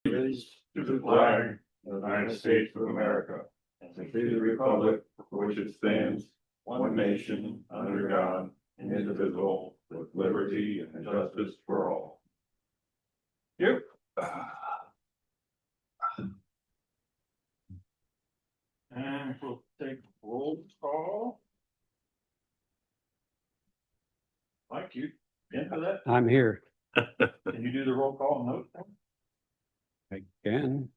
Is to the flag of the United States of America, and to the republic for which it stands, one nation, under God, indivisible, with liberty and justice for all. Yep. And we'll take roll call. Mike, you in for that? I'm here. Can you do the roll call note? Again.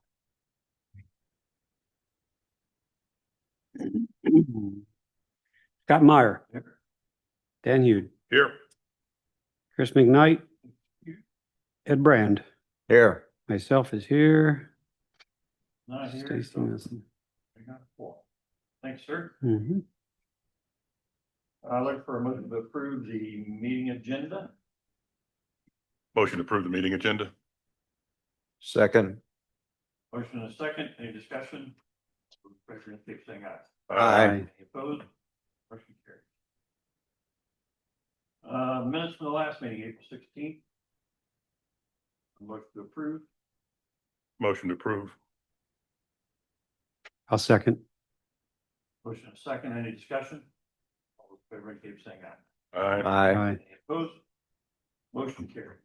Scott Meyer. Dan Hughes. Here. Chris McKnight. Ed Brand. Here. Myself is here. Not here. Stacy So Nelson. we got four. Thanks, sir. Mm-hmm. I'd like for a motion to approve the meeting agenda. Motion to approve the meeting agenda. Second. Motion and a second. Any discussion? President keep saying aye. Aye. Any opposed? Motion carried. Minutes from the last meeting, April 16th. Motion to approve. Motion to approve. I'll second. Motion and a second. Any discussion? All those in favor keep saying aye. Aye. Aye. Any opposed? Motion carried.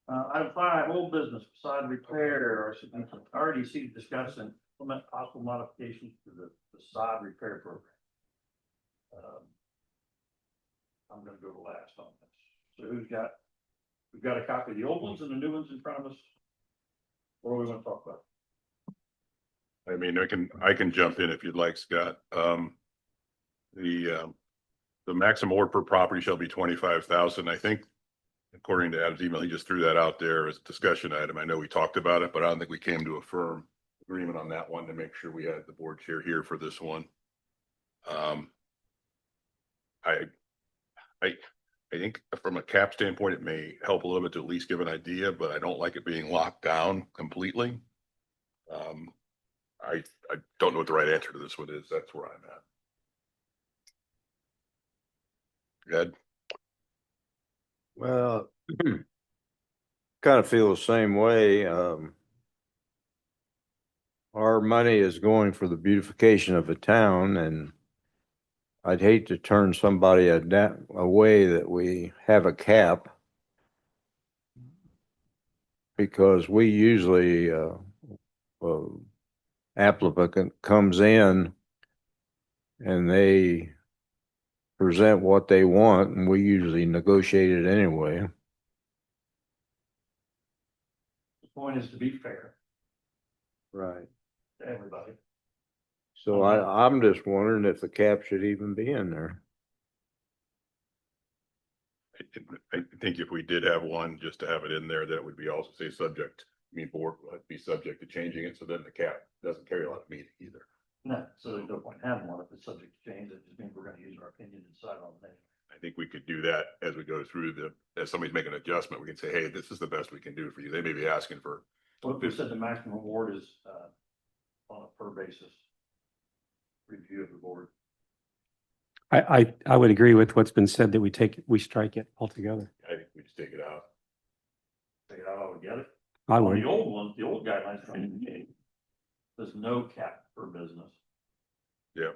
Item 5, old business facade repair, our RDC discuss and implement possible modifications to the facade repair program. I'm gonna go last on this. So we've got a copy of the old ones and the new ones in front of us. What do we want to talk about? I mean, I can jump in if you'd like, Scott. The maximum order per property shall be 25,000. I think, according to Adam's email, he just threw that out there as a discussion item. I know we talked about it, but I don't think we came to a firm agreement on that one to make sure we had the board chair here for this one. I think from a cap standpoint, it may help a little bit to at least give an idea, but I don't like it being locked down completely. I don't know what the right answer to this one is. That's where I'm at. Ed? Well, kind of feel the same way. Our money is going for the beautification of a town, and I'd hate to turn somebody away that we have a cap, because we usually applicant comes in and they present what they want, and we usually negotiate it anyway. The point is to be fair Right. to everybody. So I'm just wondering if the cap should even be in there. I think if we did have one, just to have it in there, that would be also say subject, board would be subject to changing it, so then the cap doesn't carry a lot of meaning either. No, so there's no point in having one if it's subject to change. It just means we're gonna use our opinion and decide on things. I think we could do that as we go through as somebody's making an adjustment, we can say, hey, this is the best we can do for you. They may be asking for. What if we said the maximum award is on a per basis review of the board? I would agree with what's been said, that we strike it altogether. I think we just take it out. Take it out altogether. I On would. the old ones, the old guidelines don't indicate. There's no cap per business. Yeah.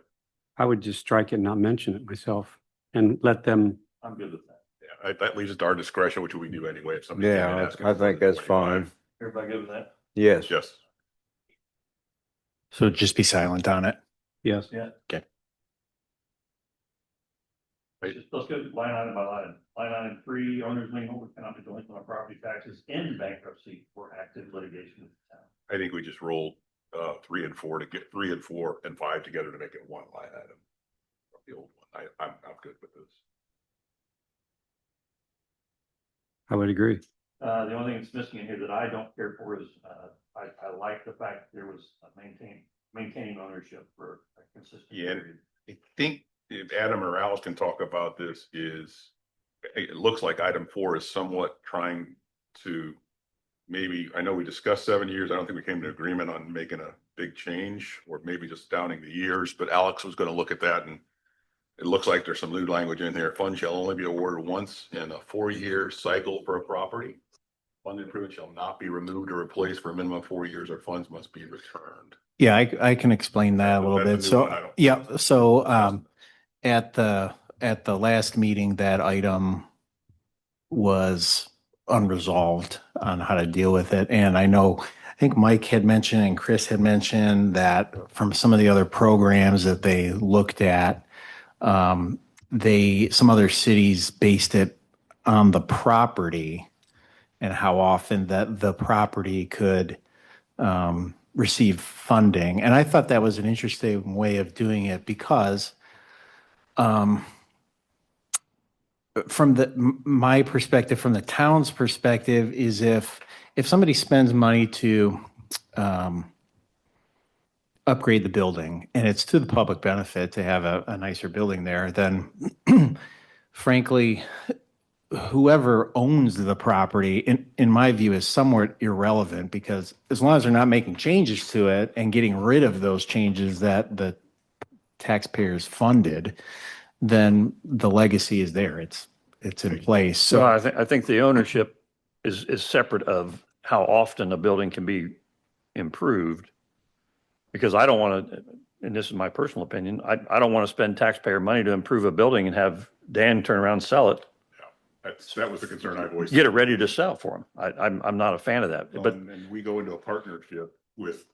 I would just strike it and not mention it myself and let them. I'm good with that. Yeah, that leaves it to our discretion, which we do anyway. If somebody came in Yeah, asking I for think more than that's 25. fine. Everybody good with that? Yes. Yes. So just be silent on it. Yes. Yeah. Okay. Let's go line item by line. Line item 3, owners lien holder cannot be delinquent on property taxes in bankruptcy or active litigation with the town. I think we just roll 3 and 4 to get 3 and 4 and 5 together to make it one line item. The old one. I'm good with this. I would agree. The only thing that's missing in here that I don't care for is, I like the fact that there was a maintaining ownership for a consistent Yeah. period. I think if Adam or Alice can talk about this, it looks like item 4 is somewhat trying to maybe, I know we discussed 7 years. I don't think we came to agreement on making a big change, or maybe just downing the years, but Alex was going to look at that, and it looks like there's some new language in here. Funds shall only be awarded once in a 4-year cycle for a property. Fund improvement shall not be removed or replaced for a minimum of 4 years, or funds must be returned. Yeah, I can explain that a little That's bit. a new one. I So, don't- yeah, so at the last meeting, that item was unresolved on how to deal with it. And I think Mike had mentioned and Chris had mentioned that from some of the other programs that they looked at, some other cities based it on the property and how often that the property could receive funding. And I thought that was an interesting way of doing it because my perspective, from the town's perspective, is if somebody spends money to upgrade the building and it's to the public benefit to have a nicer building there, then frankly, whoever owns the property, in my view, is somewhat irrelevant, because as long as they're not making changes to it and getting rid of those changes that the taxpayers funded, then the legacy is there. It's in place. So So I think the ownership is separate of how often a building can be improved. Because I don't want to, and this is my personal opinion, I don't want to spend taxpayer money to improve a building and have Dan turn around and sell it, That was the concern I've always. get it ready to sell for him. I'm not a fan of that, but And we go into a partnership with,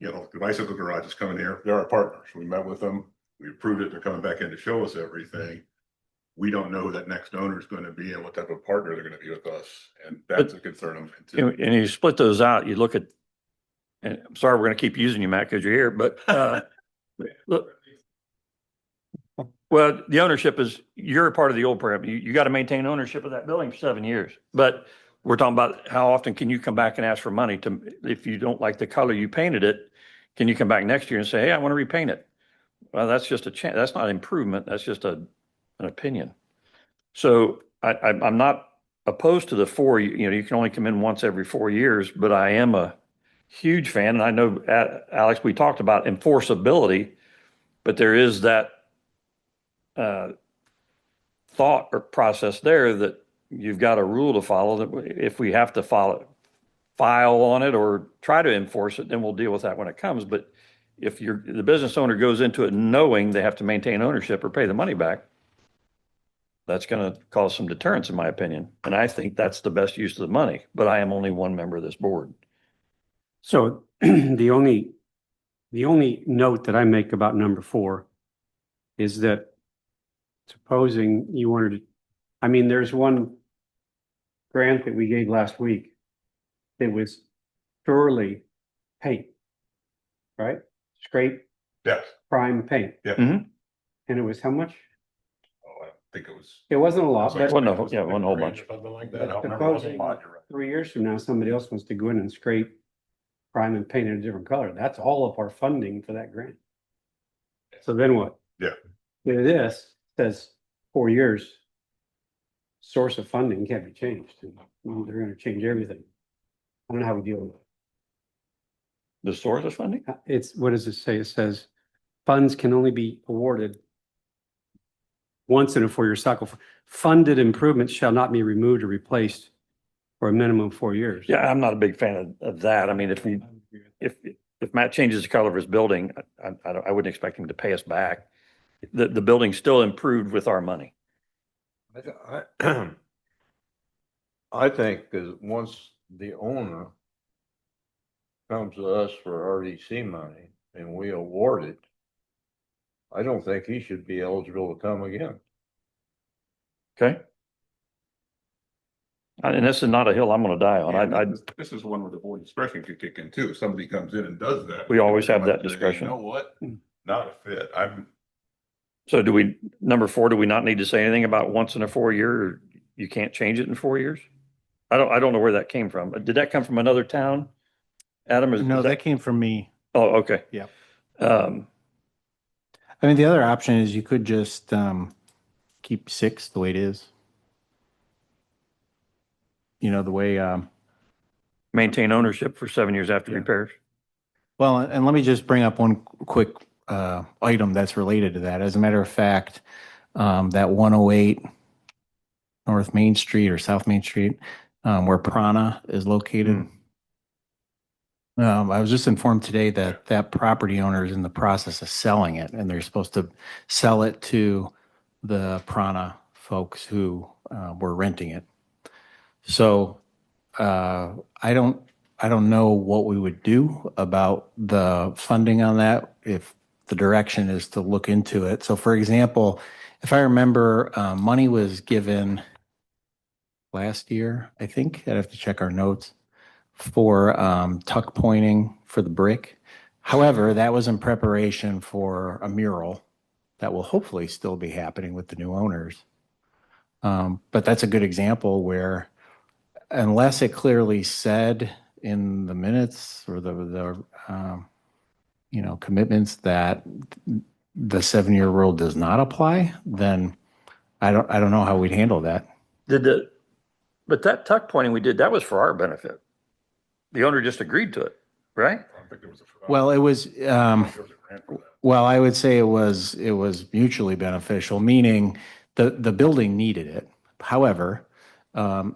the bicycle garage is coming here. They're our partners. We met with them. We approved it. They're coming back in to show us everything. We don't know who that next owner is going to be and what type of partner they're going to be with us. And that's a concern of mine too. and you split those out, you look at, and I'm sorry, we're going to keep using you, Matt, because you're here, but look, well, the ownership is, you're a part of the old program. You got to maintain ownership of that building for 7 years. But we're talking about how often can you come back and ask for money to, if you don't like the color you painted it, can you come back next year and say, hey, I want to repaint it? Well, that's just a chance. That's not improvement. That's just an opinion. So I'm not opposed to the 4, you can only come in once every 4 years, but I am a huge fan. And I know, Alex, we talked about enforceability, but there is that thought or process there that you've got a rule to follow, that if we have to file on it or try to enforce it, then we'll deal with that when it comes. But if the business owner goes into it knowing they have to maintain ownership or pay the money back, that's going to cause some deterrence, in my opinion. And I think that's the best use of the money, but I am only one member of this board. So the only note that I make about number 4 is that supposing you wanted to, I mean, there's one grant that we gave last week that was purely paint, right? Scrape, Yes. prime, paint. Yeah. Mhm. And it was how much? Oh, I think it was. It wasn't a lot, but Wasn't a- yeah, wasn't a whole bunch. Something like But that. I don't remember. It wasn't a lot, you're right. 3 years from now, somebody else wants to go in and scrape, prime and paint it a different color. That's all of our funding for that grant. So then what? Yeah. This says 4 years. Source of funding can't be changed. And, well, they're gonna change everything. I don't know how we deal with it. The source of funding? It's, what does it say? It says funds can only be awarded once in a 4-year cycle. Funded improvements shall not be removed or replaced for a minimum of 4 years. Yeah, I'm not a big fan of that. I mean, if Matt changes the color of his building, I wouldn't expect him to pay us back. The building's still improved with our money. I think because once the owner comes to us for RDC money and we award it, I don't think he should be eligible to come again. Okay? And this is not a hill I'm gonna die on. This is one where the board discretion could kick in too. If somebody comes in and does that. We always have that might say, discretion. You know what? Not a fit. So number 4, do we not need to say anything about once in a 4 year, or you can't change it in 4 years? I don't know where that came from. Did that come from another town? Adam, no, that came from me. Oh, okay. Yeah. Um, I mean, the other option is you could just keep 6 the way it is. The way, maintain ownership for 7 years after repairs. well, and let me just bring up one quick item that's related to that. As a matter of fact, that 108 North Main Street or South Main Street, where Prana is located. I was just informed today that that property owner is in the process of selling it, and they're supposed to sell it to the Prana folks who were renting it. So I don't know what we would do about the funding on that if the direction is to look into it. So, for example, if I remember, money was given last year, I think. I'd have to check our notes for tuck pointing for the brick. However, that was in preparation for a mural that will hopefully still be happening with the new owners. But that's a good example where, unless it clearly said in the minutes or the commitments that the 7-year rule does not apply, then I don't know how we'd handle that. But that tuck pointing we did, that was for our benefit. The owner just agreed to it, right? I don't think there was a. Well, it was, There was a grant for that. well, I would say it was mutually beneficial, meaning the building needed it. However,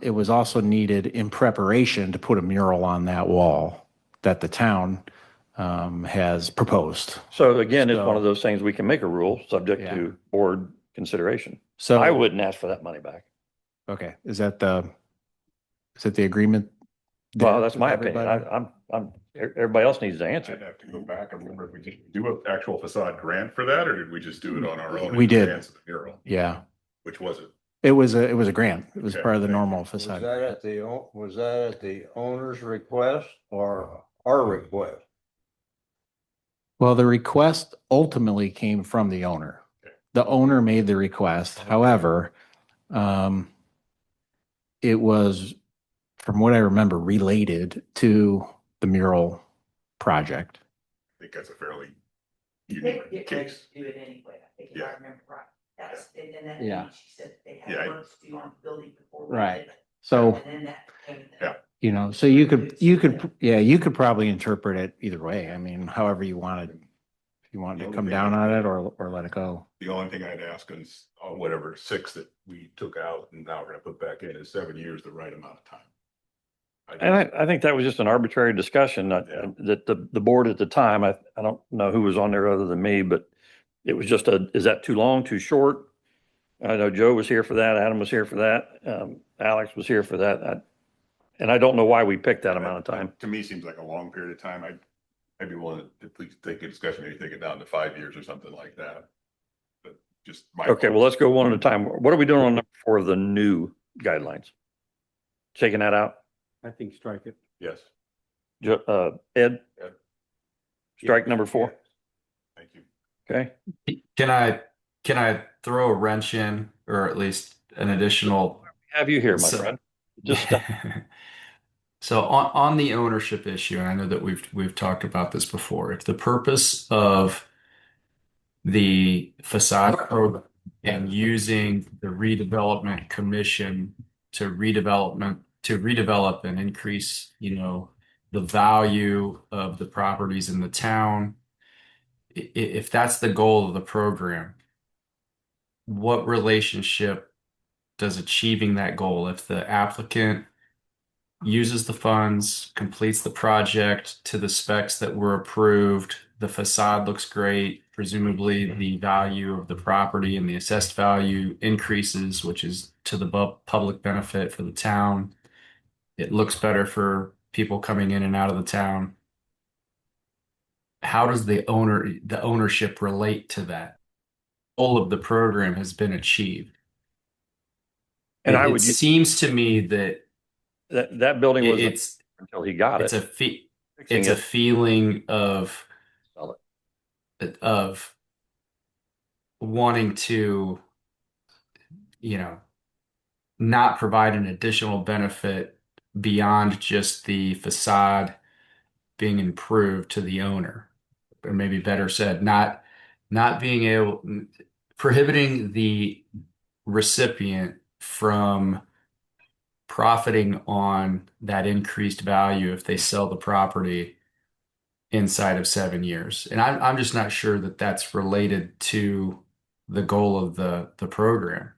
it was also needed in preparation to put a mural on that wall that the town has proposed. So again, it's So- one of those things we can make a rule subject Yeah. to board consideration. So I wouldn't ask for that money back. Okay, is that the agreement? Well, there that's with my opinion. everybody? Everybody else needs to answer. I'd have to go back and remember if we did do an actual facade grant for that, or did we just do it on our own? We in did. advance of the mural? Yeah, Which was it? it was a grant. It was Okay, part of the thank you. normal Was facade. that at the owner's request or our request? Well, the request ultimately came from the owner. Okay. The owner made the request. However, it was, from what I remember, related to the mural project. I think that's a fairly They unique were getting ready case. to do it anyway, I think, if Yeah. I remember right. That was, and then that, Yeah. meeting, she said they Yeah, had work to do on the building before we Right. did it. So, And then that became the. Yeah. so you could probably interpret it either way. I mean, however you wanted. If you wanted to come down on it or let it go. The only thing I'd ask is, whatever 6 that we took out and now we're gonna put back in, is 7 years the right amount of time? And I think that was just an arbitrary discussion that, Yeah. that the board at the time, I don't know who was on there other than me, but it was just is that too long, too short? I know Joe was here for that. Adam was here for that. Alex was here for that. And I don't know why we picked that amount of time. To me, seems like a long period of time. I'd be willing to please take a discussion, maybe take it down to 5 years or something like that. But just my. Okay, well, let's go one at a time. What are we doing on number 4 of the new guidelines? Taking that out? I think strike it. Yes, Ed? Ed. Strike number 4, thank you. okay? Can I throw a wrench in, or at least an additional? Have you here, my So- friend? Just So on the ownership issue, and I know that we've talked about this before. If the purpose of the facade program and using the redevelopment commission to redevelop and increase, the value of the properties in the town, if that's the goal of the program, what relationship does achieving that goal, if the applicant uses the funds, completes the project to the specs that were approved, the facade looks great, presumably the value of the property and the assessed value increases, which is to the public benefit for the town. It looks better for people coming in and out of the town. How does the ownership relate to that? All of the program has been achieved. And I It would use seems to me that that building was it's until he got it's it. a Fixing it. feeling of Sell wanting to, not provide an additional benefit beyond just the facade being improved to the owner, or maybe better said, not being able, prohibiting the recipient from profiting on that increased value if they sell the property inside of 7 years. And I'm just not sure that that's related to the goal of the program.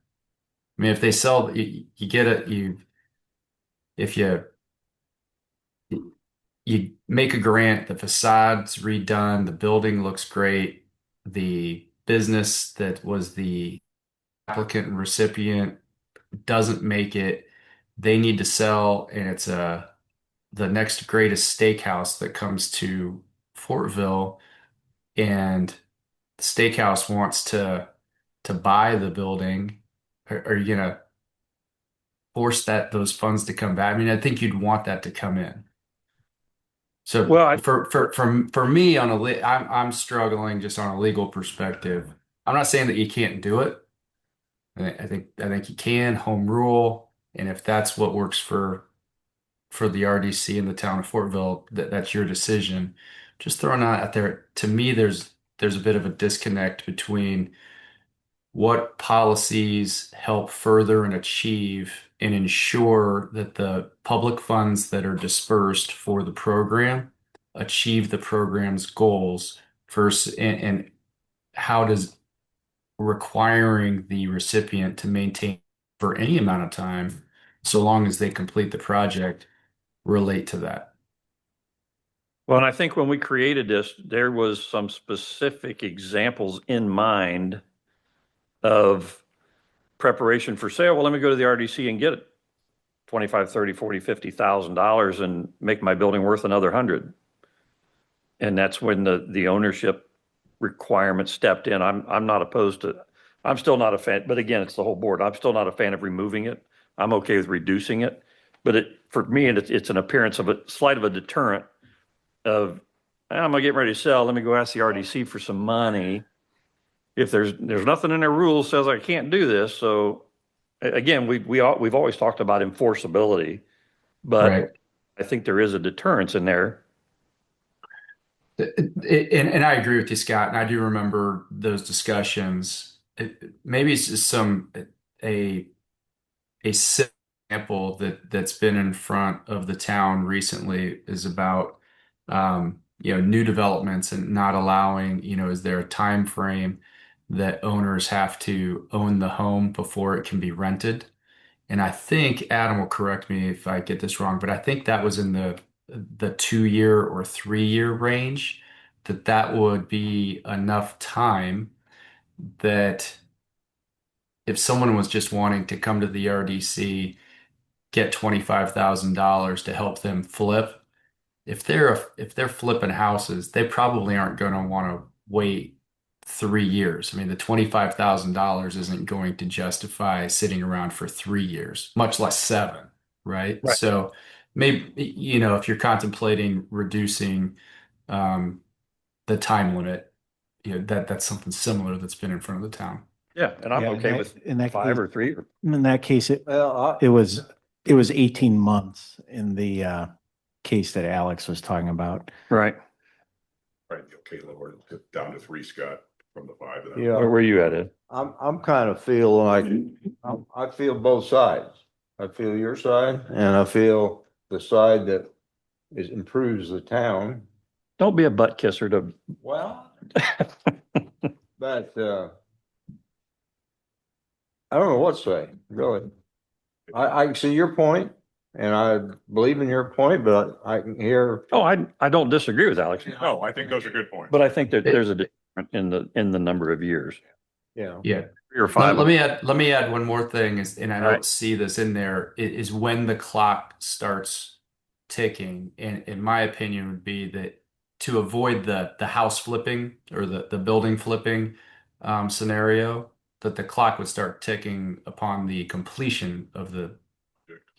I mean, if they sell, you get it, if you make a grant, the facade's redone, the building looks great, the business that was the applicant and recipient doesn't make it, they need to sell, and it's the next greatest steakhouse that comes to Fortville, and the steakhouse wants to buy the building. Are you gonna force those funds to come back? I mean, I think you'd want that to come in. So Well, for me I'm struggling just on a legal perspective. I'm not saying that you can't do it. I think you can home rule, and if that's what works for the RDC in the town of Fortville, that's your decision. Just throwing that out there. To me, there's a bit of a disconnect between what policies help further and achieve and ensure that the public funds that are dispersed for the program achieve the program's goals versus, and how does requiring the recipient to maintain for any amount of time, so long as they complete the project, relate to that? well, and I think when we created this, there was some specific examples in mind of preparation for sale. Well, let me go to the RDC and get it. 25, 30, 40, $50,000 and make my building worth another 100. And that's when the ownership requirement stepped in. I'm not opposed to, I'm still not a fan, but again, it's the whole board. I'm still not a fan of removing it. I'm okay with reducing it. But for me, it's an appearance of a slight of a deterrent of, I'm gonna get ready to sell. Let me go ask the RDC for some money. If there's nothing in their rules says I can't do this. So again, we've always talked about enforceability, but Right. I think there is a deterrence in there. And I agree with you, Scott. And I do remember those discussions. Maybe it's just a example that's been in front of the town recently is about new developments and not allowing, is there a time frame that owners have to own the home before it can be rented? And I think Adam will correct me if I get this wrong, but I think that was in the 2-year or 3-year range, that would be enough time that if someone was just wanting to come to the RDC, get $25,000 to help them flip, if they're flipping houses, they probably aren't going to want to wait 3 years. I mean, the $25,000 isn't going to justify sitting around for 3 years, much less 7, right? Right. So maybe, if you're contemplating reducing the time limit, that's something similar that's been in front of the town. Yeah, and I'm Yeah, okay with in that 5 case- or 3. In that case, Well, it was 18 months in the case that Alex was talking about. Right. Right, okay, lower it down to 3, Scott, from the 5. and then- Yeah. Where were you at, Ed? I'm kind of feel like, I feel both sides. I feel your side and I feel the side that improves the town. Don't be a butt kisser to. Well, but, I don't know what to say, really. I can see your point and I believe in your point, but I can hear. Oh, I don't disagree with Alex, No, I think those are good points. but I think that there's a difference in the number of years. Yeah. Yeah. 3 or 5. Let me add one more thing, and I All don't right. see this in there, is when the clock starts ticking. And in my opinion, would be that to avoid the house flipping or the building flipping scenario, that the clock would start ticking upon the completion of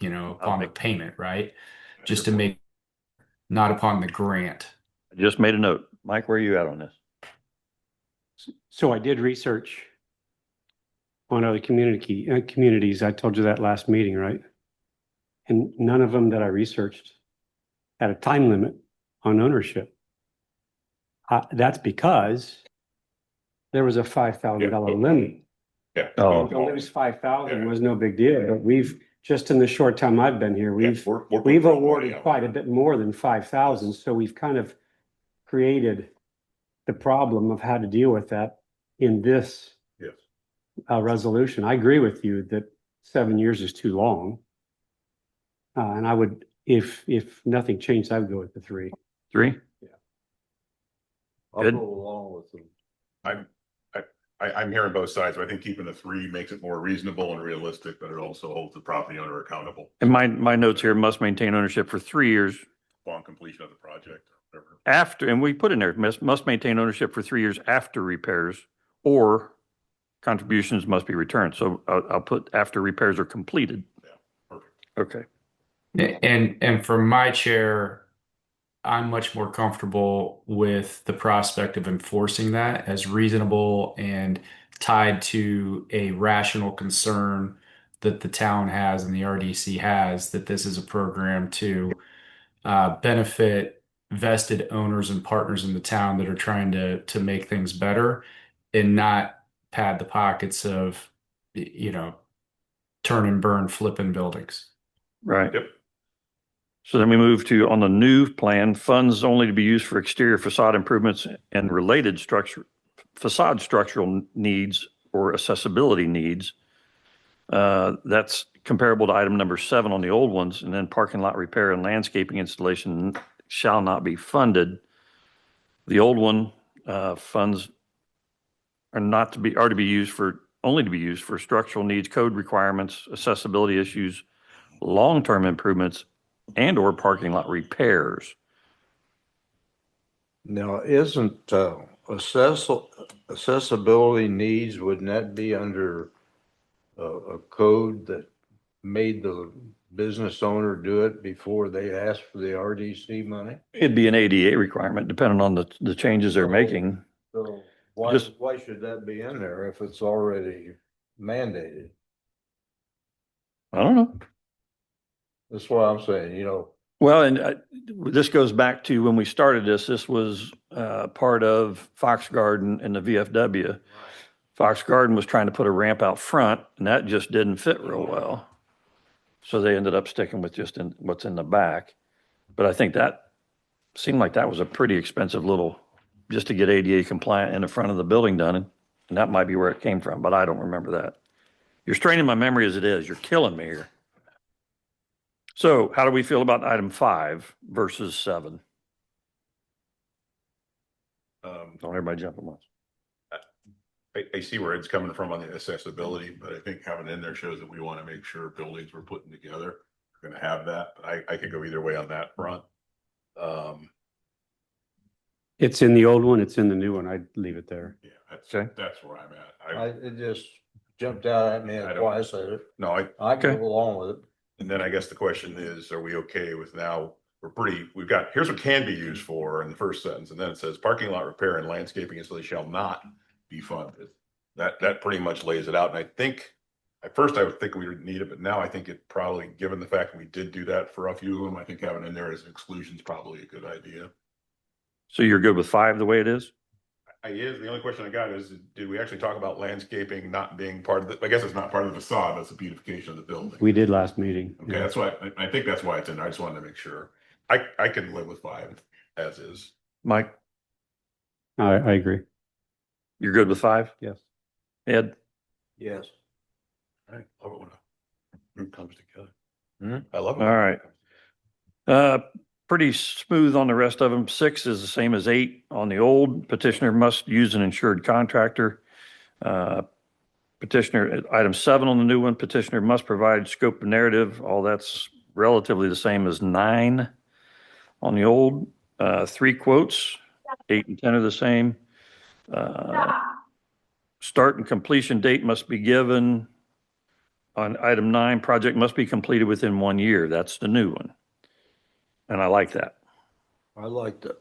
upon the payment, right? Just to make, not upon the grant. I just made a note. Mike, where are you at on this? So I did research on other communities. I told you that last meeting, right? And none of them that I researched had a time limit on ownership. That's because there was a $5,000 limit. Yeah. Oh. To lose 5,000 was no big deal, but we've, just in the short time I've been here, Yeah, we've we're we've putting money awarded out. quite a bit more than 5,000. So we've kind of created the problem of how to deal with that in this Yes. resolution. I agree with you that 7 years is too long. And I would, if nothing changed, I would go with the 3. 3? I'll Good. go along with them. I'm hearing both sides, but I think keeping the 3 makes it more reasonable and realistic, but it also holds the property owner accountable And my notes here, must maintain ownership for 3 years upon completion of the project. Whatever. after, and we put in there, must maintain ownership for 3 years after repairs, or contributions must be returned. So I'll put after repairs are completed. Yeah, Okay. And from my chair, I'm much more comfortable with the prospect of enforcing that as reasonable and tied to a rational concern that the town has and the RDC has, that this is a program to benefit vested owners and partners in the town that are trying to make things better and not pad the pockets of, turn and burn flipping buildings. Right. Yep. So then we move to, on the new plan, funds only to be used for exterior facade improvements and related facade structural needs or accessibility needs. That's comparable to item number 7 on the old ones. And then parking lot repair and landscaping installation shall not be funded. The old one, funds are to be used for, only to be used for structural needs, code requirements, accessibility issues, long-term improvements, and or parking lot repairs. Now, isn't accessibility needs, wouldn't that be under a code that made the business owner do it before they asked for the RDC money? It'd be an ADA requirement, depending on the changes they're making. So why should that be in there if it's already mandated? I don't know. That's what I'm saying, Well, and this goes back to when we started this. This was part of Fox Garden and the VFW. Fox Garden was trying to put a ramp out front, and that just didn't fit real well. So they ended up sticking with just what's in the back. But I think that seemed like that was a pretty expensive just to get ADA compliant in the front of the building done. And that might be where it came from, but I don't remember that. You're straining my memory as it is. You're killing me here. So how do we feel about item 5 versus 7? Don't everybody jump at once. I see where it's coming from on the accessibility, but I think having it in there shows that we want to make sure buildings we're putting together are going to have that. But I could go either way on that front. It's in the old one, it's in the new one. I'd leave it there. Yeah, Okay. that's where I'm at. it just jumped out at me, that's why I said it. No, I go Okay. along with it. and then I guess the question is, are we okay with now? We've got, here's what can be used for in the first sentence, and then it says parking lot repair and landscaping installation shall not be funded. That pretty much lays it out. And I think, at first I would think we would need it, but now I think it probably, given the fact that we did do that for a few of them, I think having in there as an exclusion is probably a good idea. So you're good with 5 the way it is? The only question I got is, did we actually talk about landscaping not being part of the, I guess it's not part of the facade, that's the beautification of the building. We did last meeting. Okay, Yeah. that's why, I think that's why it's in there. I just wanted to make sure. I can live with 5 as is. Mike, I agree. you're good with 5? Yes. Ed? Yes. I love it when a group comes together. Hmm? I love it. All right. Pretty smooth on the rest of them. 6 is the same as 8 on the old. Petitioner must use an insured contractor. Petitioner, item 7 on the new one, petitioner must provide scope of narrative. All that's relatively the same as 9 on the old. 3 quotes, 8 and 10 are the same. Start and completion date must be given. On item 9, project must be completed within 1 year. That's the new one. And I like that. I like to,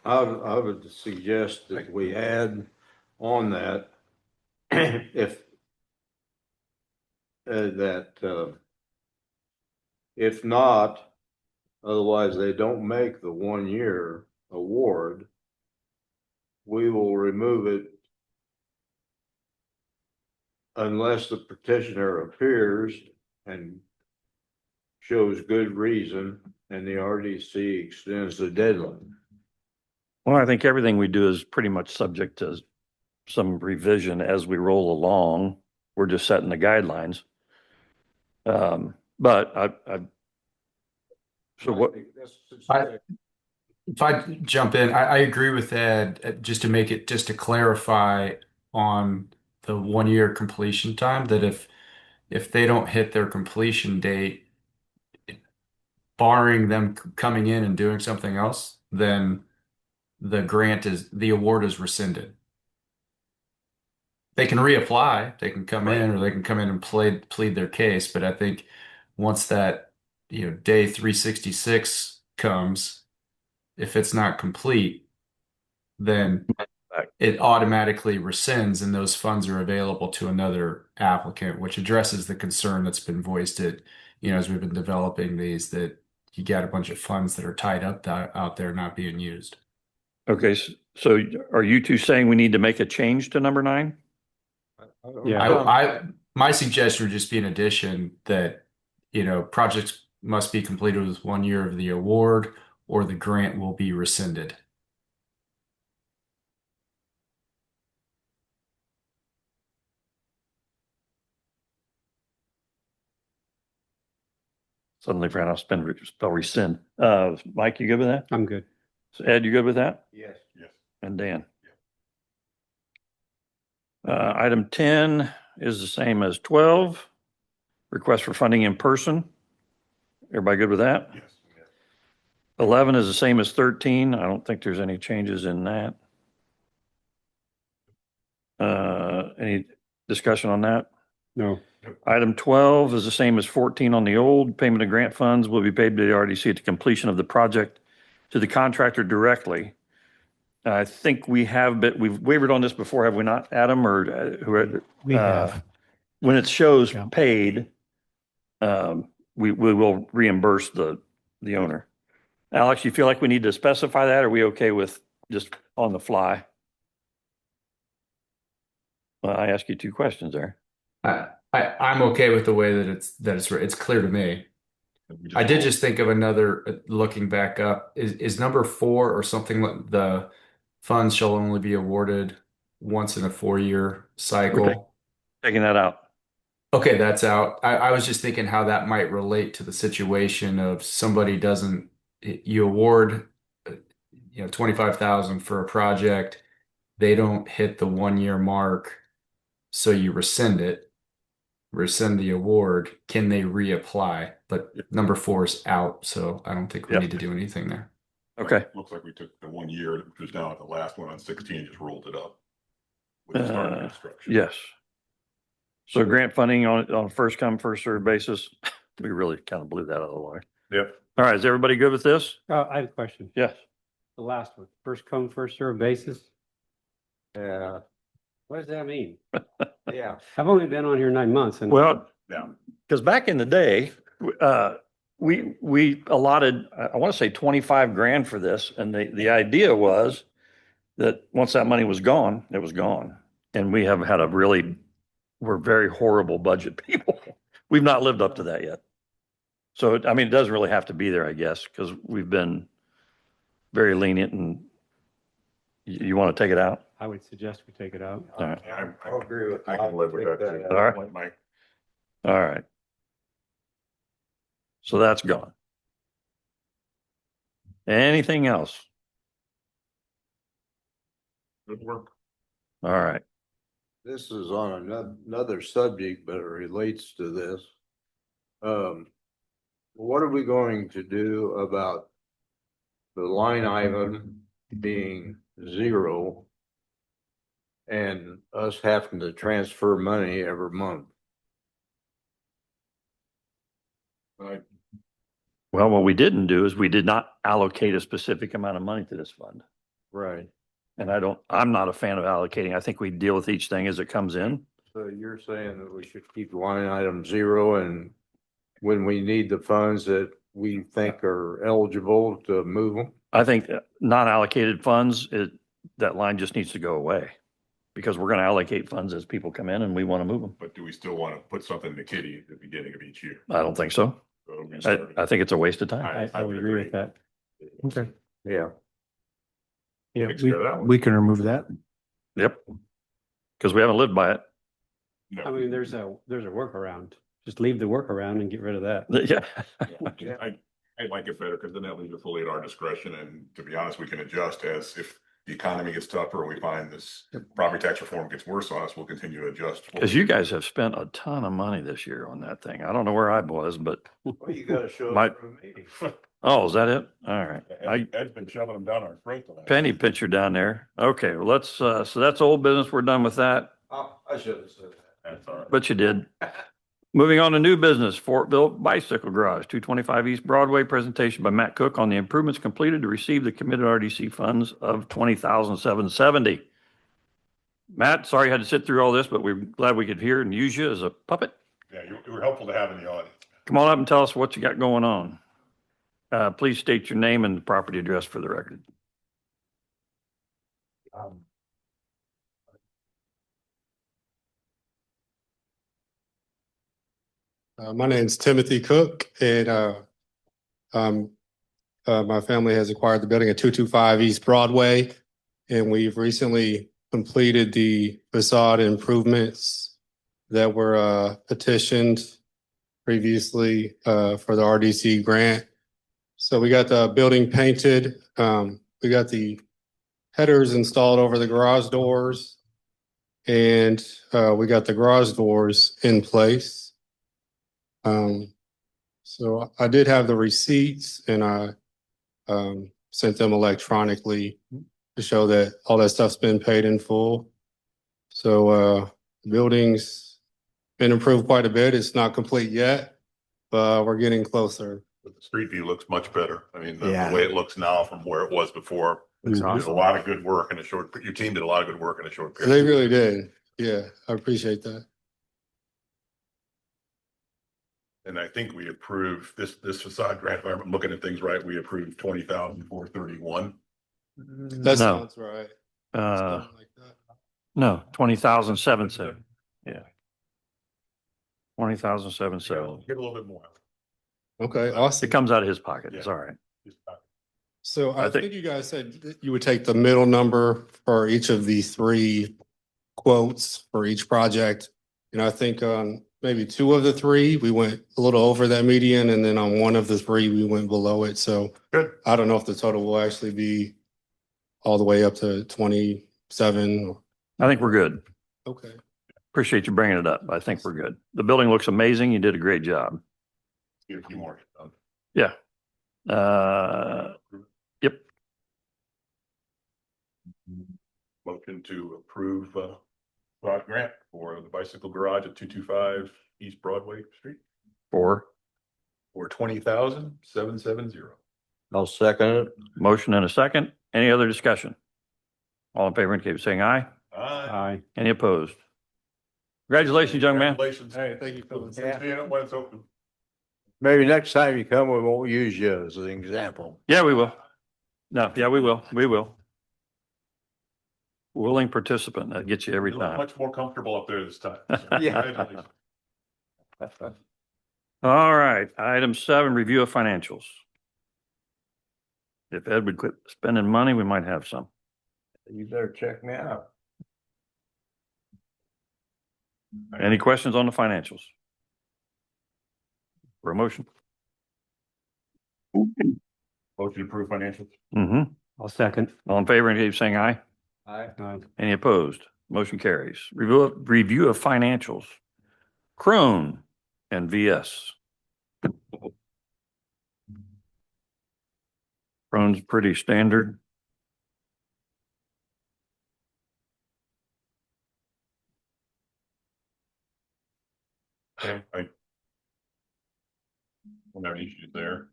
I would suggest that we add on that, if if not, otherwise they don't make the 1 year award, we will remove it unless the petitioner appears and shows good reason and the RDC extends the deadline. Well, I think everything we do is pretty much subject to some revision as we roll along. We're just setting the guidelines. But So what, If I jump in, I agree with Ed, just to make it, just to clarify on the 1 year completion time, that if they don't hit their completion date, barring them coming in and doing something else, then the award is rescinded. They can reapply, they can come in, or they can come in and plead their case, but I think once that, day 366 comes, if it's not complete, then it automatically rescinds and those funds are available to another applicant, which addresses the concern that's been voiced as we've been developing these, that you got a bunch of funds that are tied up out there not being used. okay, so are you two saying we need to make a change to number 9? Yeah. My suggestion would just be an addition that, projects must be completed with 1 year of the award, or the grant will be rescinded. Suddenly forgot how to spell rescind. Mike, you good with that? I'm good. So Ed, you good with that? Yes. Yes. And Dan? Item 10 is the same as 12. Request for funding in person. Everybody good with that? Yes. 11 is the same as 13. I don't think there's any changes in that. Any discussion on that? No. Item 12 is the same as 14 on the old. Payment of grant funds will be paid to the RDC at the completion of the project to the contractor directly. I think we've wavered on this before, have we not, Adam, or whoever? We have. When it shows Yeah. paid, we will reimburse the owner. Alex, you feel like we need to specify that? Or are we okay with just on the fly? Well, I asked you 2 questions there. I'm okay with the way that it's clear to me. I did just think of another, looking back up, is number 4 or something like the funds shall only be awarded once in a 4-year cycle. Taking that out. Okay, that's out. I was just thinking how that might relate to the situation of somebody you award, 25,000 for a project, they don't hit the 1 year mark, so you rescind the award. Can they reapply? But number 4 is out, so I don't think we Yep. need to do anything there. Okay. Looks like we took the 1 year, which was down at the last one on 16, just rolled it up. With the start of construction. Yes. So grant funding on a first come, first served basis. We really kind of blew that out of the water. Yep. All right. Is everybody good with this? I have a question. Yes. The last one, first come, first served basis. Yeah, What does that mean? yeah. I've only been on here 9 months and. Well, Yeah. because back in the day, we allotted, I want to say 25 grand for this. And the idea was that once that money was gone, it was gone. And we have had we're very horrible budget people. We've not lived up to that yet. So, I mean, it doesn't really have to be there, I guess, because we've been very lenient and you want to take it out? I would suggest we take it out. All right. I agree with. I can live with that too. All right. Mike. All right. So that's gone. Anything else? Good work. All right. This is on another subject, but it relates to this. What are we going to do about the line item being 0 and us having to transfer money every month? Well, what we didn't do is we did not allocate a specific amount of money to this fund. Right. And I'm not a fan of allocating. I think we deal with each thing as it comes in. So you're saying that we should keep line item 0, and when we need the funds that we think are eligible to move them? I think non-allocated funds, that line just needs to go away. Because we're going to allocate funds as people come in and we want to move them. But do we still want to put something in the kitty at the beginning of each year? I don't think so. So we start- I think it's a waste of time. I would agree with that. Okay. Yeah. Yeah, Takes care of that one. we can remove that. Yep. Because we haven't lived by it. No. I mean, there's a workaround. Just leave the workaround and get rid of that. Yeah. I like it better because then that leaves it fully at our discretion. And to be honest, we can adjust as if the economy gets tougher or we find this property tax reform gets worse on us, we'll continue to adjust. Because you guys have spent a ton of money this year on that thing. I don't know where I was, but, Well, you gotta show My- up for a meeting. oh, is that it? All right. Ed's been shoving them down our throat. the last- Penny picture down there. Okay, well, let's, so that's old business. We're done with that, I should have said that. That's all right. but you did. Moving on to new business, Fortville Bicycle Garage, 225 East Broadway, presentation by Matt Cook on the improvements completed to receive the committed RDC funds of $20,770. Matt, sorry you had to sit through all this, but we're glad we could hear and use you as a puppet. Yeah, you were helpful to have in the audience. Come on up and tell us what you got going on. Please state your name and the property address for the record. My name's Timothy Cook, and my family has acquired the building at 225 East Broadway, and we've recently completed the facade improvements that were petitioned previously for the RDC grant. So we got the building painted. We got the headers installed over the garage doors, and we got the garage doors in place. So I did have the receipts, and I sent them electronically to show that all that stuff's been paid in full. So the building's been improved quite a bit. It's not complete yet, but we're getting closer. But the street view looks much better. I mean, the Yeah. way it looks now from where it was before. Looks You did a lot of good work in a short, your team did a lot of good work in a short period. They really did. Yeah, I appreciate that. And I think we approved this facade grant, if I'm looking at things right, we approved 20,431. That No. sounds right. Uh, Something like that. no, 20,770. Yeah. 20,770. Get a little bit more. Okay, It awesome. comes out of his pocket. It's all right. So I I think- think you guys said that you would take the middle number for each of the three quotes for each project. And I think on maybe two of the three, we went a little over that median, and then on one of the three, we went below it. So Good. I don't know if the total will actually be all the way up to 27. I think we're good. Okay. Appreciate you bringing it up. I think we're good. The building looks amazing. You did a great job. Get a few more. Yeah. Yep. Motion to approve facade grant for the bicycle garage at 225 East Broadway Street For for 20,770. I'll second it. motion and a second. Any other discussion? All in favor, indicate by saying aye. Aye. Any opposed? Congratulations, young man. Congratulations. Hey, thank you, Phil. See it when it's open. Maybe next time you come, we won't use you as an example. Yeah, we will. No, yeah, we will. We will. Willing participant. That gets you every You look time. much more comfortable up there this time. Yeah. Congratulations. All right, item 7, review of financials. If Ed would quit spending money, we might have some. You better check me out. Any questions on the financials? For a motion? Motion to approve financials. Mm-hmm. I'll second. All in favor, indicate by saying aye. Aye. Any opposed? Motion carries. Review of financials. Krohn and VS. Krohn's pretty standard. Okay. I don't have any issues there.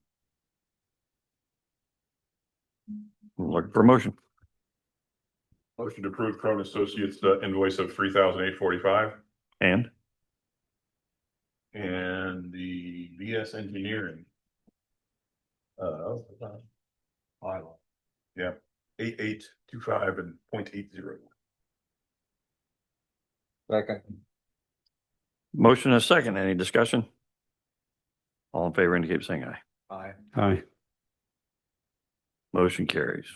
Look for a motion. Motion to approve Krohn Associates invoice of 3,845 And and the VS Engineering. Yeah, 8825 and 0.80. Second. motion and a second. Any discussion? All in favor, indicate by saying aye. Aye. Aye. Motion carries.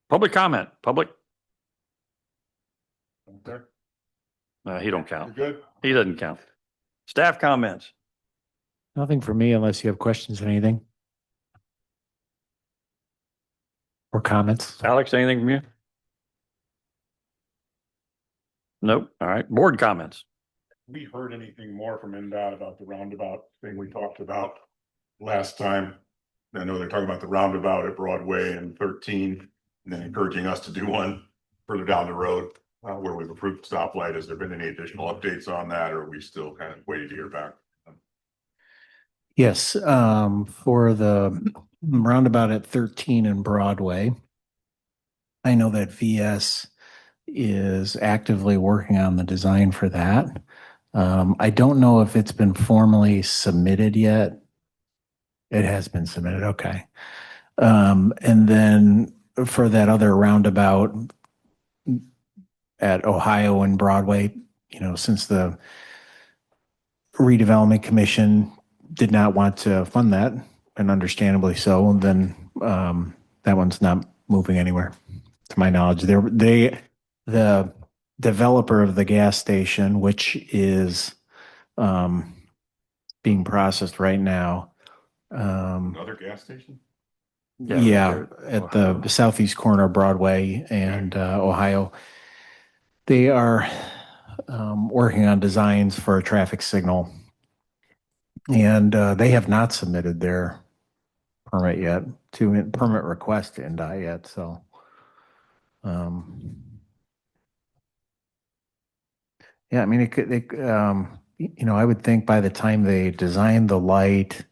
Public comment, public? Okay, He don't you're count. good. He doesn't count. Staff comments. Nothing for me unless you have questions or anything. Or comments? Alex, anything from you? Nope. All right. Board comments. We heard anything more from NDOT about the roundabout thing we talked about last time? I know they're talking about the roundabout at Broadway and 13, and then encouraging us to do one further down the road, where we've approved stoplight. Has there been any additional updates on that, or are we still kind of waiting to hear back? Yes, for the roundabout at 13 and Broadway, I know that VS is actively working on the design for that. I don't know if it's been formally submitted yet. It has been submitted, okay. And then for that other roundabout at Ohio and Broadway, since the Redevelopment Commission did not want to fund that, and understandably so, then that one's not moving anywhere, to my knowledge. The developer of the gas station, which is being processed right now. Another gas station? Yeah, at the southeast corner of Broadway and Ohio. They are working on designs for a traffic signal. And they have not submitted their permit yet, permit request to NDOT yet, so. Yeah, I mean, I would think by the time they design the light,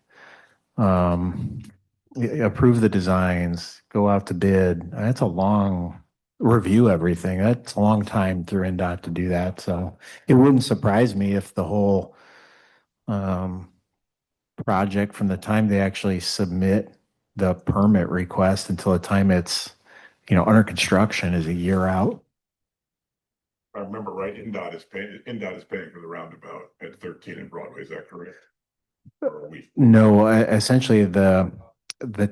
approve the designs, go out to bid, that's a long review everything. That's a long time through NDOT to do that. So it wouldn't surprise me if the whole project, from the time they actually submit the permit request until the time it's, under construction, is a year out. I remember right, NDOT is paying for the roundabout at 13 and Broadway, is that correct? Or are we? No, essentially the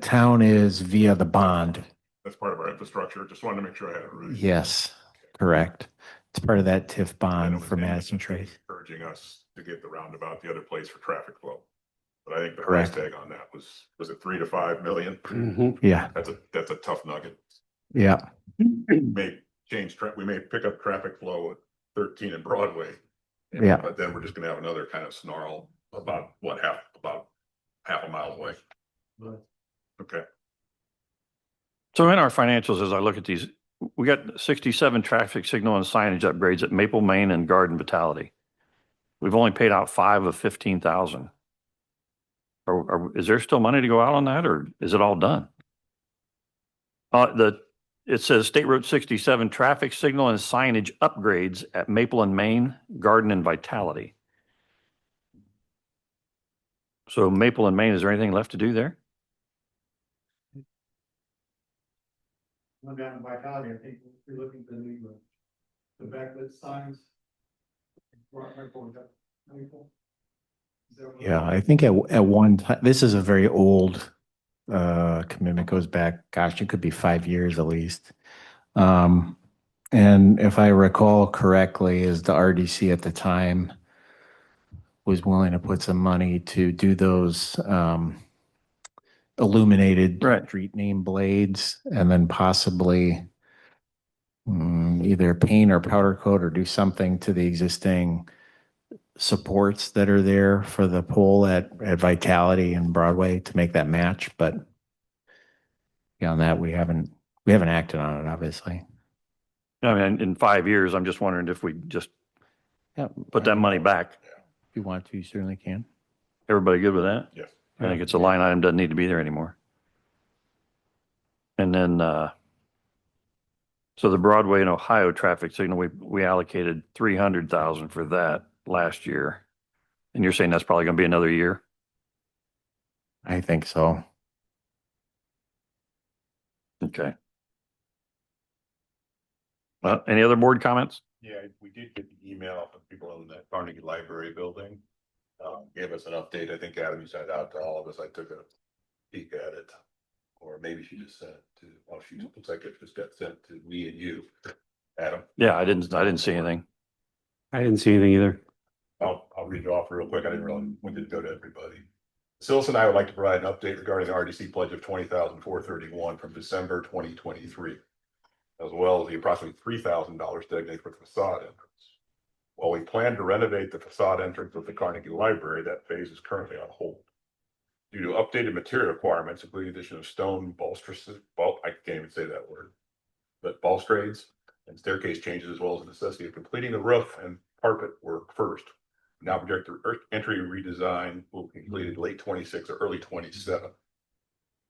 town is via the bond. That's part of our infrastructure. Just wanted to make sure I had it right. Yes, correct. It's part of that TIF And it bond was for NDOT Madison Trace. encouraging us to get the roundabout the other place for traffic flow. But I think the price Correct. tag on that was it 3 to 5 million? Mhm. Yeah, That's a tough nugget. yeah, We may pick up traffic flow at 13 and Broadway. Yeah. But then we're just gonna have another kind of snarl about half a mile away. Okay. So in our financials, as I look at these, we got 67 traffic signal and signage upgrades at Maple, Main and Garden Vitality. We've only paid out 5 of 15,000. Is there still money to go out on that, or is it all done? It says State Road 67 traffic signal and signage upgrades at Maple and Main, Garden and Vitality. So Maple and Main, is there anything left to do there? One down in Vitality, I think we're looking for the backlit signs. yeah. I think at one time, this is a very old commitment, goes back, gosh, it could be 5 years at least. And if I recall correctly, is the RDC at the time was willing to put some money to do those illuminated street name blades, and then possibly either paint or powder coat or do something to the existing supports that are there for the pole at Vitality and Broadway to make that match. But beyond that, we haven't acted on it, obviously. I mean, in 5 years, I'm just wondering if we just put that money back. If you want to, you certainly can. Everybody good with that? Yes. I think it's a line item, doesn't need to be there anymore. And then, so the Broadway and Ohio traffic signal, we allocated 300,000 for that last year. And you're saying that's probably going to be another year? I think so. Okay. Any other board comments? Yeah, we did get the email from people in the Carnegie Library building. Gave us an update. I think Adam, you sent it out to all of us. I took a peek at it. Or maybe she just sent it to, well, she looks like it just got sent to me and you, Adam. Yeah, I didn't see anything. I didn't see anything either. I'll read it off real quick. I didn't realize when did it go to everybody. Silas and I would like to provide an update regarding the RDC pledge of 20,431 from December 2023, as well as the approximately $3,000 designated for the facade entrance. While we plan to renovate the facade entrance of the Carnegie Library, that phase is currently on hold. Due to updated material requirements, including the addition of stone balustrades, I can't even say that word, but balustrades and staircase changes, as well as the necessity of completing the roof and carpet work first. Now project the entry redesign will be completed late 26 or early 27.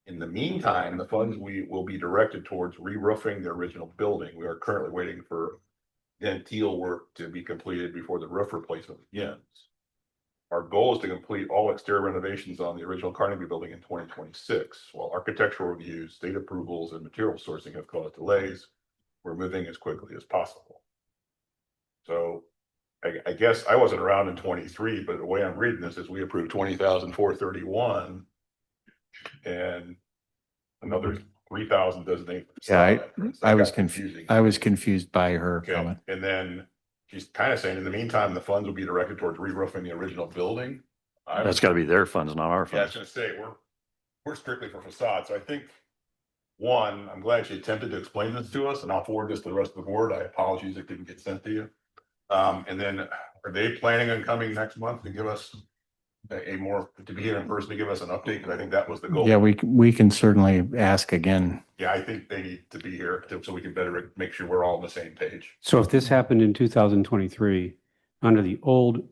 In the meantime, the funds will be directed towards re-roofing the original building. We are currently waiting for genteel work to be completed before the roof replacement begins. Our goal is to complete all exterior renovations on the original Carnegie building in 2026. While architectural reviews, state approvals, and material sourcing have caused delays, we're moving as quickly as possible. So I guess I wasn't around in 23, but the way I'm reading this is we approved 20,431 and another 3,000 designated. Yeah, I was confusing. I was confused by her Okay, comment. and then she's kind of saying in the meantime, the funds will be directed towards re-roofing the original building. That's gotta be their funds, not our Yeah, I was funds. gonna say, we're strictly for facade, so I think, one, I'm glad she attempted to explain this to us, and I'll forward this to the rest of the board. I apologize it didn't get sent to you. And then, are they planning on coming next month to give us to be here in person to give us an update? Because I think that was the goal. Yeah, we can certainly ask again. Yeah, I think they need to be here so we can better make sure we're all on the same page. So if this happened in 2023, under the old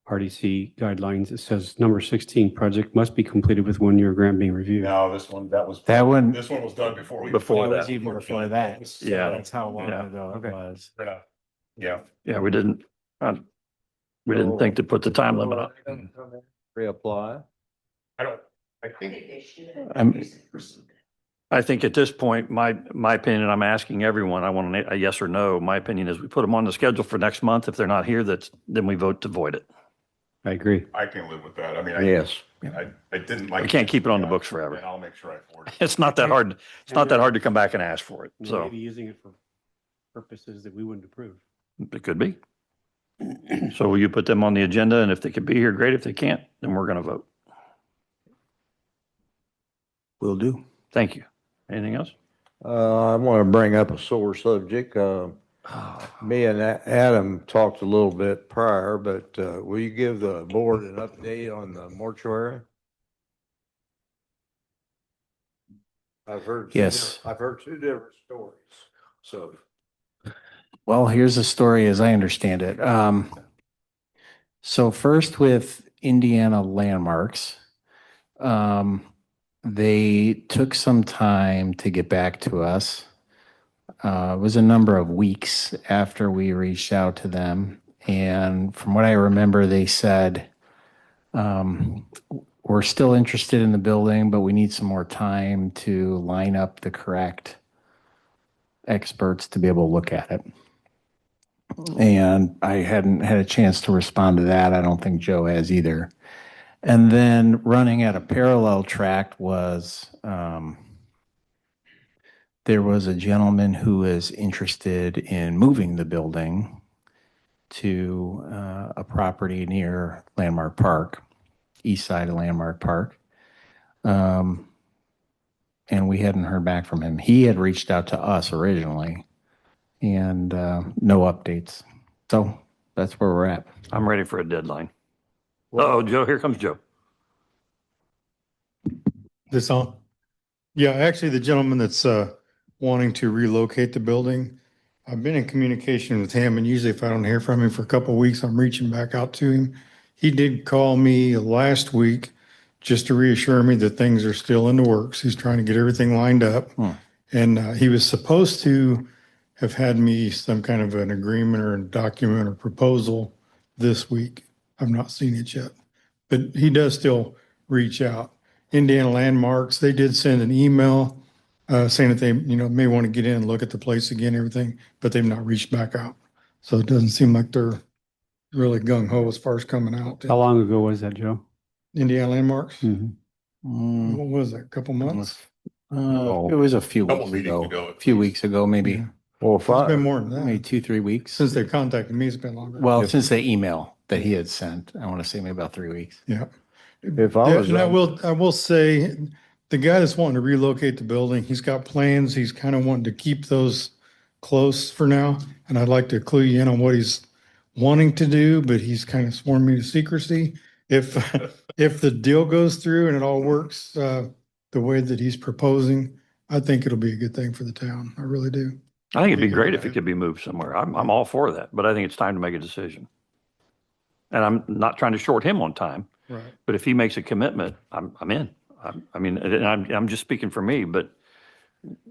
RDC guidelines, it says number 16 project must be completed with 1 year grant being reviewed. No, this one was done before we. Before that. was even before that. Yeah. That's how long Yeah. ago it Okay. was. Yeah. Yeah, we didn't think to put the time limit on. Reapply. I I think, think they should have. I'm- increased it. I think at this point, my opinion, I'm asking everyone, I want a yes or no. My opinion is we put them on the schedule for next month. If they're not here, then we vote to void it. I agree. I can live with that. I mean, Yes. I didn't like. We can't keep it on the books forever. And I'll make sure I forward it. It's not that hard. It's not that hard to come back and ask for it. They So may be using it for purposes that we wouldn't approve. it could be. So will you put them on the agenda? And if they could be here, great. If they can't, then we're going to vote. Will do. Thank you. Anything else? I want to bring up a sore subject. Me and Adam talked a little bit prior, but will you give the board an update on the mortuary? I've heard. Yes. I've heard two different stories, so. Well, here's the story as I understand it. So first with Indiana Landmarks, they took some time to get back to us. It was a number of weeks after we reached out to them. And from what I remember, they said, we're still interested in the building, but we need some more time to line up the correct experts to be able to look at it. And I hadn't had a chance to respond to that. I don't think Joe has either. And then running at a parallel track was, there was a gentleman who was interested in moving the building to a property near Landmark Park, east side of Landmark Park. And we hadn't heard back from him. He had reached out to us originally and no updates. So that's where we're at. I'm ready for a deadline. Oh, Joe, here comes Joe. This on? Yeah, actually, the gentleman that's wanting to relocate the building, I've been in communication with him, and usually if I don't hear from him for a couple of weeks, I'm reaching back out to him. He did call me last week just to reassure me that things are still in the works. He's trying to get everything lined up. And he was supposed to have had me some kind of an agreement or a document or proposal this week. I've not seen it yet, but he does still reach out. Indiana Landmarks, they did send an email saying that they, may want to get in and look at the place again, everything, but they've not reached back out. So it doesn't seem like they're really gung ho as far as coming out. How long ago was that, Joe? Indiana Landmarks? Mm-hmm. What was that, a couple months? It was a few Couple weeks meetings ago. ago. A few weeks ago, maybe. Yeah. Well, if It's been I, more than Maybe that. 2-3 weeks. Since they contacted me, it's been longer. Well, since the email that he had sent, I want to say maybe about 3 weeks. Yeah. If I was, And I will say, the guy that's wanting to relocate the building, he's got plans. He's kind of wanting to keep those close for now. And I'd like to clue you in on what he's wanting to do, but he's kind of sworn me to secrecy. If, if the deal goes through and it all works, the way that he's proposing, I think it'll be a good thing for the town. I really do. I think it'd be great if it could be moved somewhere. I'm all for that, but I think it's time to make a decision. And I'm not trying to short him on time, Right. but if he makes a commitment, I'm in. I mean, and I'm just speaking for me, but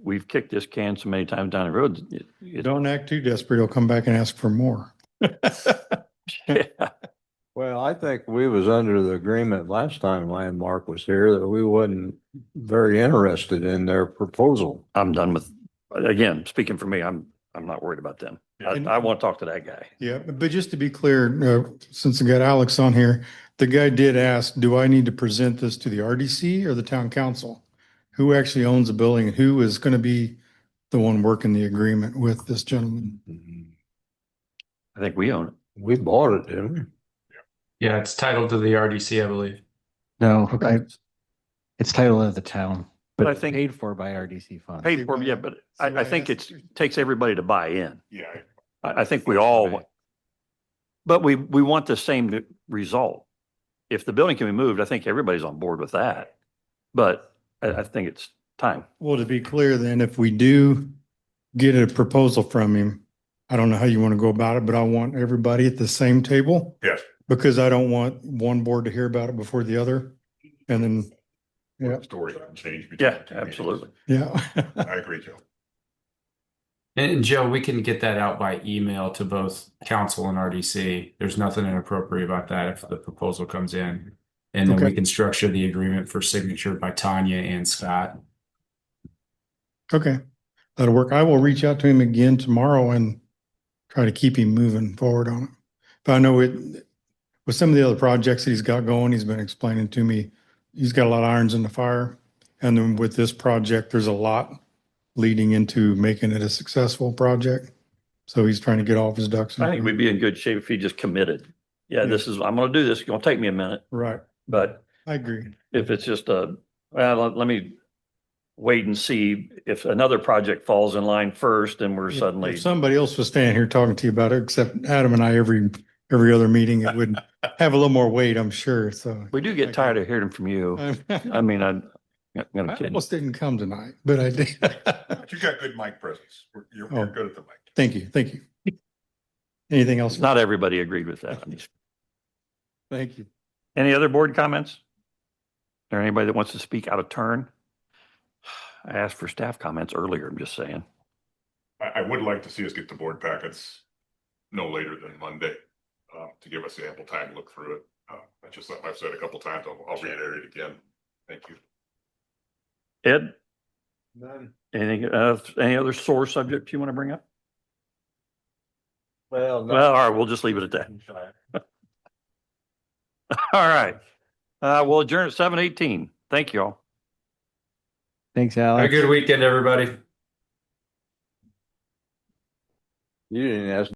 we've kicked this can so many times down the road. Don't act too desperate. He'll come back and ask for more. Yeah. well, I think we was under the agreement last time Landmark was here that we wasn't very interested in their proposal. I'm done with, again, speaking for me, I'm not worried about them. I want to talk to that guy. Yeah, but just to be clear, since I got Alex on here, the guy did ask, do I need to present this to the RDC or the town council? Who actually owns the building and who is going to be the one working the agreement with this gentleman? I think we own it. We bought it, didn't we? Yeah, it's titled to the RDC, I believe. No, Okay. it's titled of the town, But but I it's think- paid for by RDC funds. Paid for, yeah, but I think it takes everybody to buy in. Yeah. I think we all, want- but we want the same result. If the building can be moved, I think everybody's on board with that. But I think it's time. Well, to be clear then, if we do get a proposal from him, I don't know how you want to go about it, but I want everybody at the same table Yes. because I don't want one board to hear about it before the other. And then, yeah, Story can change. between Yeah, the two meetings. absolutely. yeah. I agree, Joe. And Joe, we can get that out by email to both council and RDC. There's nothing inappropriate about that if the proposal comes in. And then we Okay. can structure the agreement for signature by Tanya and Scott. Okay, that'll work. I will reach out to him again tomorrow and try to keep him moving forward on it. But I know it, with some of the other projects that he's got going, he's been explaining to me, he's got a lot of irons in the fire. And then with this project, there's a lot leading into making it a successful project. So he's trying to get all of his ducks. in I think a row. we'd be in good shape if he just committed. Yeah, this is, I'm going to do this. It's going to take me a minute, Right, but I agree. if it's just let me wait and see if another project falls in line first and we're suddenly, If somebody else was standing here talking to you about it, except Adam and I, every other meeting, it would have a little more weight, I'm sure, so. we do get tired of hearing from you. I mean, I'm going to I kid. almost didn't come tonight, but I did. But you got good mic presence. You're Oh. good at the mic. Thank you, thank you. Anything else? Not everybody agreed with that. Thank you. Any other board comments? Or anybody that wants to speak out of turn? I asked for staff comments earlier, I'm just saying. I would like to see us get the board packets no later than Monday, to give us ample time to look through it. That's just something I've said a couple times. I'll reiterate it again. Thank you. Ed, None. anything, any other sore subject you want to bring up? Well, Well, all right, we'll just leave it at that. All right. We'll adjourn at 7:18. Thank you all. Thanks, Have a Alex. good weekend, everybody. you didn't ask